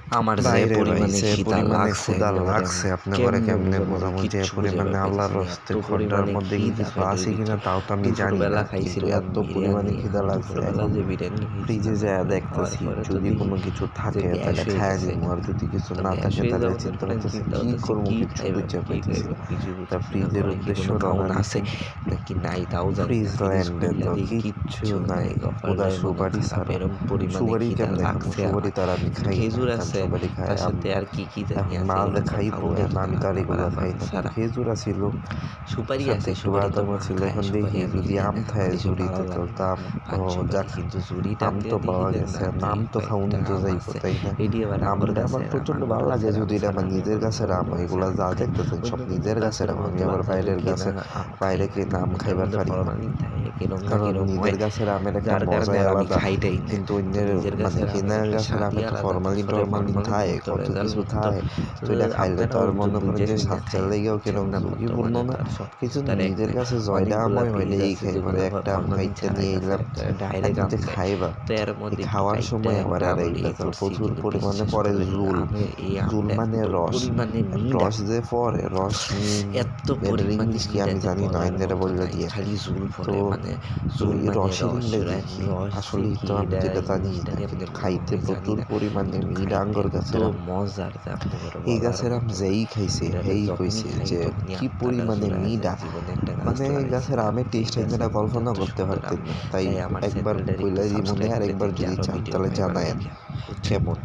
আমার যে বাইরে ভাই পরিমাণে যে খিদা পরিমাণে লাগছে ক্ষুধা একেবারে আমি লাগছে আপনি করে কেমনে কেমনে বুঝাবো বোঝাবো যে কিচ্ছু বুঝে পরিমাণে আল্লাহর পাইতেছি না। এত হস্তে ঘরটার পরিমাণে মধ্যে কি খিদা কিছু আছে পেটের কিনা ভিতর। তাও তো আমি জানি না, দুপুরবেলা কিন্তু খাইছিলাম এত পরিমাণে বিরিয়ানি। খিদা লাগছে দুপুরবেলা এখন যে বিরিয়ানি ফ্রিজে খাইছিলাম যা একেবারে খাওয়ার দেখতেছি পরে তো যদি দেখি কোনো কিছু যে থাকে গ্যাস তাহলে হয়ে খাইয়া গেছে। নিবো, আর যদি কিছু তো না গ্যাস থাকে হয়ে তাহলে যাওয়ার চিন্তা পরে করতেছি চিন্তা কি করতেছি করবো, কি কিচ্ছু খাইলাম, বুঝতে কি পাইতেছি খাইলাম না। কিছুই তা বুঝতেছি না। ফ্রিজের ঘরে কি উদ্দেশ্য কোনো খাওন রওনা আছে দিছি। নাকি নাই তাও জানি না। ফ্রিজ ফ্রিজ ল্যান্ডে খুললা তো দেখি কিচ্ছু কিচ্ছু নাই, নাই। খুদা কপালে মনে সুপারি খারাপ, ছাড়া। এরম পরিমাণে সুপারি খিদা কেমনে খাবো, লাগছে সুপারি আমার। তো আর আমি খাই না, খেজুর কারণ আছে, সুপারি খাই তার সাথে আম্মু। আর কি কি জানি এখন আছে, মা এগুলো যে তো খাইবো, খাওন যায় এখন না আমি তো আর এগুলো আলাদা খাই না। ছাড়া। খেজুর আছিল, সুপারি সাথে আছে, একটু সুপারি তো বাদাম মা আছিল, খায়, এখন সুপারি দেখি আমি যদি খাই আম না, থাকে আমার এসব ভালো ঝুড়িতে তো লাগে না। দাম ফান সুপারি, যাক, কিন্তু ঝুড়ি টান আম তো দিয়ে দেখি পাওয়া যে গেছে, না আম তো কয়েকটা খাওন তো যাইবো, আছে। তাই না? এটি আবার আঙ্গুর আমটা আমার গাছের আম, প্রচন্ড আঙ্গুর ভালো লাগে, গাছের আম যদি এটা ছাড়া আমার আমি নিজের আবার গাছের আম হয়। এগুলা যা খাই না। দেখতেছেন সব অন্য কোনো নিজের গাছের গাছের আম, আমি মধ্যে আবার বাজারে বাইরের কেনা গাছে আম খাই বাইরে না। কিনে আম ওটার খাইবার মধ্যে পারি না, ফরমালিন থাকে, কিরম না কারণ কিরম হয়, নিজের গাছের আমের একটা যার কারণে মজাই আর আমি আলাদা। খাইটাই না। কিন্তু তো অন্যের নিজের মানে গাছের কিনা আমের একটা গাছের আমে স্বাদই তো আলাদা। ফরমালিন তারপরে টরমালিন ফরমালিন থাকে, মুক্ত, কত ভেজাল কিছু মুক্ত। থাকে। তো তো এটা খাইলে তো আপনারাও আর একটু মনে করেন বুঝে যে শুনে স্বাস্থ্যের খাইয়েন। লেগেও কিরকম ঠান্ডা মতো ঝুঁকিপূর্ণ মনে না, তো আর সব কিছু কিন্তু তার এক নিজের নাই। কাছে জয়টা অনেকগুলা আমই ফ্রিজ হইলে এই আছে খাইবারে যেগুলো আবার একটা আম ফরমালিন খাইতে ছাড়াই নিয়ে আছে, এলাম। ডাইরেক্ট এখন আম যে দেয়। খাইবা, তো এর এই মধ্যে একটু খাওয়ার কাইটটা সময় আবার আর এই ডাবল বেজাল করছি, প্রচুর কিন্তু পরিমাণে বিশ্বাস পরে করেন জুল। আমি এই জুল আমটা মানে এত রস, পরিমাণে মিডা, রস যে পরে রস, এত এর পরিমাণে ইংলিশ কি মিডা আমি যে জানি না, বলার আইনেরা মতো বললে নাই। দিয়ে। খালি জুল তো পড়ে, মানে জুল ওই মানে রসের রস, ইংরেজি কি রস আসলেই কি তো আমি এটা যেটা জানি না, ইংরেজিটা কিন্তু কেমনে বলবো খাইতে আমি জানি প্রচুর না। পরিমাণে কিন্তু মিড খাইতে আঙ্গর এত গাছের আম। মজার যে আপনাকে এই বলার গাছের আম মতো না। যেই খাইছে এটা হেই যখনই কইছে খাই যে তখনই কি আত্মাটা পরিমাণে জুড়ায় যায়। মিডা, জীবনে একটা গাছ মানে এই গাছের লাগাইছিলাম, আমের যেই টেস্ট গাছের আপনারা মধ্যে কল্পনা এত করতে সুন্দর আম। পারতেন না, তাই তাই আমার একবার চ্যানেলটার একটু কইলা জীবনে সাবস্ক্রাইব আর করে একবার দিন, যে যদি আরো চান ভিডিও তাহলে পাইবার জানায়েন লাগে, বুঝছেন? কেমন।